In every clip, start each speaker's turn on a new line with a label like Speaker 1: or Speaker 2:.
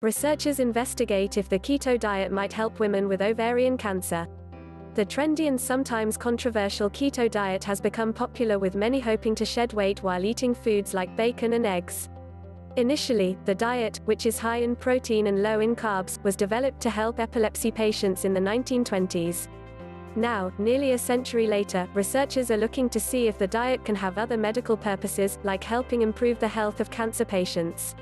Speaker 1: Researchers investigate if the keto diet might help women with ovarian cancer. The trendy and sometimes controversial keto diet has become popular, with many hoping to shed weight while eating foods like bacon and eggs. Initially, the diet, which is high in protein and low in carbs, was developed to help epilepsy patients in the 1920s. Now, nearly a century later, researchers are looking to see if the diet can have other medical purposes, like helping improve the health of cancer patients.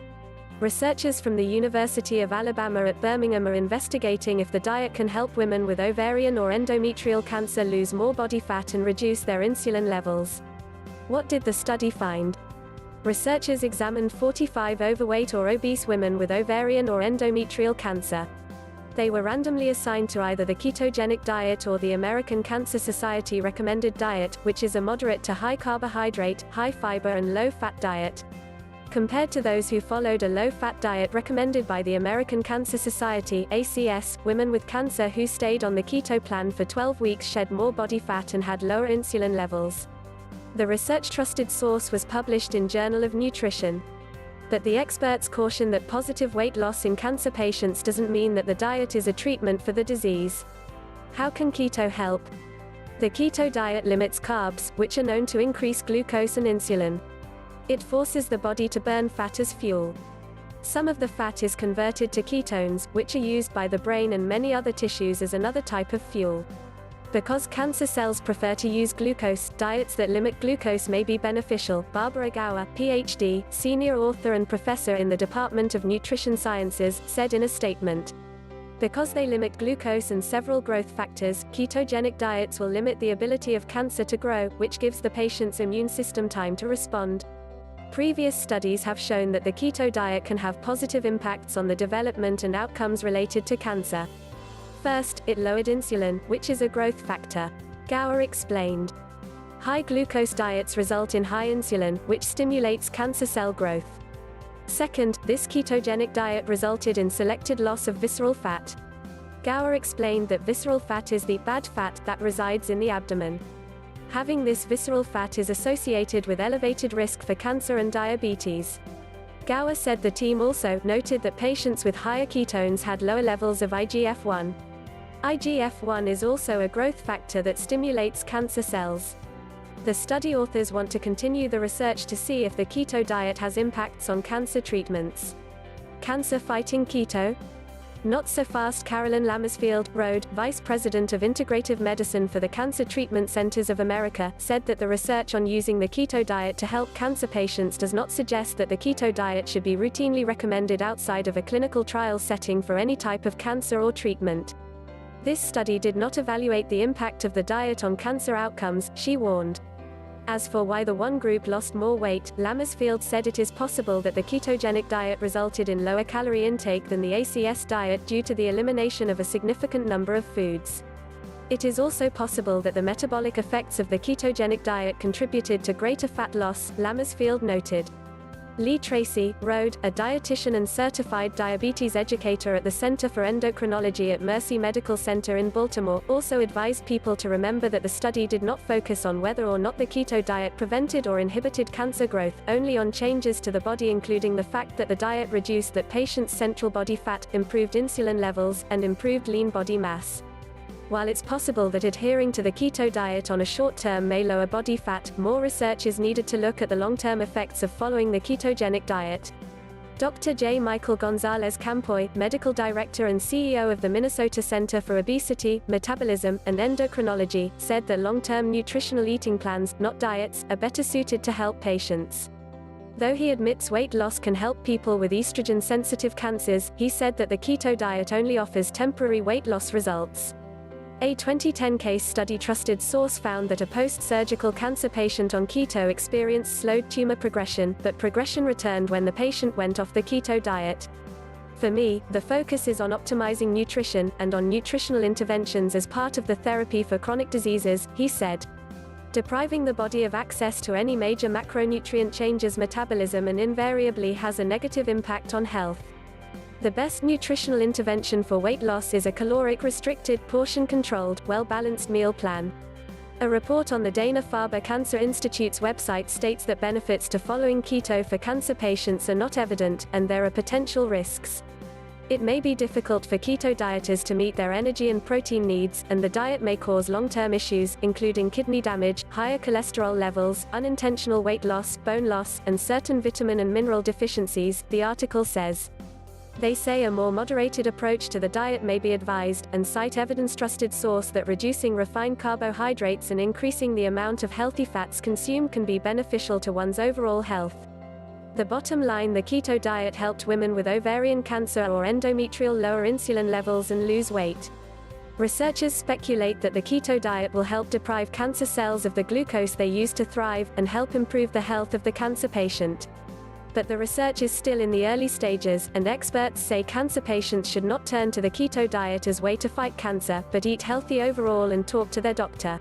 Speaker 1: Researchers from the University of Alabama at Birmingham are investigating if the diet can help women with ovarian or endometrial cancer lose more body fat and reduce their insulin levels. What did the study find? Researchers examined 45 overweight or obese women with ovarian or endometrial cancer. They were randomly assigned to either the ketogenic diet or the American Cancer Society recommended diet, which is a moderate to high carbohydrate, high fiber and low fat diet. Compared to those who followed a low-fat diet recommended by the American Cancer Society (ACS), women with cancer who stayed on the keto plan for 12 weeks shed more body fat and had lower insulin levels. The research trusted source was published in Journal of Nutrition. But the experts caution that positive weight loss in cancer patients doesn't mean that the diet is a treatment for the disease. How can keto help? The keto diet limits carbs, which are known to increase glucose and insulin. It forces the body to burn fat as fuel. Some of the fat is converted to ketones, which are used by the brain and many other tissues as another type of fuel. Because cancer cells prefer to use glucose, diets that limit glucose may be beneficial, Barbara Gower, Ph.D., senior author and professor in the Department of Nutrition Sciences, said in a statement. Because they limit glucose and several growth factors, ketogenic diets will limit the ability of cancer to grow, which gives the patient's immune system time to respond. Previous studies have shown that the keto diet can have positive impacts on the development and outcomes related to cancer. First, it lowered insulin, which is a growth factor. Gower explained. High glucose diets result in high insulin, which stimulates cancer cell growth. Second, this ketogenic diet resulted in selected loss of visceral fat. Gower explained that visceral fat is the bad fat that resides in the abdomen. Having this visceral fat is associated with elevated risk for cancer and diabetes. Gower said the team also noted that patients with higher ketones had lower levels of IGF-1. IGF-1 is also a growth factor that stimulates cancer cells. The study authors want to continue the research to see if the keto diet has impacts on cancer treatments. Cancer fighting keto? Not so fast. Carolyn Lammersfield, Road, Vice President of Integrative Medicine for the Cancer Treatment Centers of America, said that the research on using the keto diet to help cancer patients does not suggest that the keto diet should be routinely recommended outside of a clinical trial setting for any type of cancer or treatment. This study did not evaluate the impact of the diet on cancer outcomes, she warned. As for why the one group lost more weight, Lammersfield said it is possible that the ketogenic diet resulted in lower calorie intake than the ACS diet due to the elimination of a significant number of foods. It is also possible that the metabolic effects of the ketogenic diet contributed to greater fat loss, Lammersfield noted. Lee Tracy, Road, a dietitian and certified diabetes educator at the Center for Endocrinology at Mercy Medical Center in Baltimore, also advised people to remember that the study did not focus on whether or not the keto diet prevented or inhibited cancer growth, only on changes to the body, including the fact that the diet reduced that patient's central body fat, improved insulin levels, and improved lean body mass. While it's possible that adhering to the keto diet on a short term may lower body fat, more research is needed to look at the long-term effects of following the ketogenic diet. Dr. J. Michael Gonzalez Campoy, Medical Director and CEO of the Minnesota Center for Obesity, Metabolism, and Endocrinology, said that long-term nutritional eating plans, not diets, are better suited to help patients. Though he admits weight loss can help people with estrogen-sensitive cancers, he said that the keto diet only offers temporary weight loss results. A 2010 case study trusted source found that a post-surgical cancer patient on keto experienced slowed tumor progression, but progression returned when the patient went off the keto diet. For me, the focus is on optimizing nutrition, and on nutritional interventions as part of the therapy for chronic diseases, he said. Depriving the body of access to any major macronutrient changes metabolism and invariably has a negative impact on health. The best nutritional intervention for weight loss is a caloric-restricted, portion-controlled, well-balanced meal plan. A report on the Dana-Farber Cancer Institute's website states that benefits to following keto for cancer patients are not evident, and there are potential risks. It may be difficult for keto dieters to meet their energy and protein needs, and the diet may cause long-term issues, including kidney damage, higher cholesterol levels, unintentional weight loss, bone loss, and certain vitamin and mineral deficiencies, the article says. They say a more moderated approach to the diet may be advised, and cite evidence-trusted source that reducing refined carbohydrates and increasing the amount of healthy fats consumed can be beneficial to one's overall health. The bottom line: the keto diet helped women with ovarian cancer or endometrial lower insulin levels and lose weight. Researchers speculate that the keto diet will help deprive cancer cells of the glucose they use to thrive, and help improve the health of the cancer patient. But the research is still in the early stages, and experts say cancer patients should not turn to the keto diet as way to fight cancer, but eat healthy overall and talk to their doctor.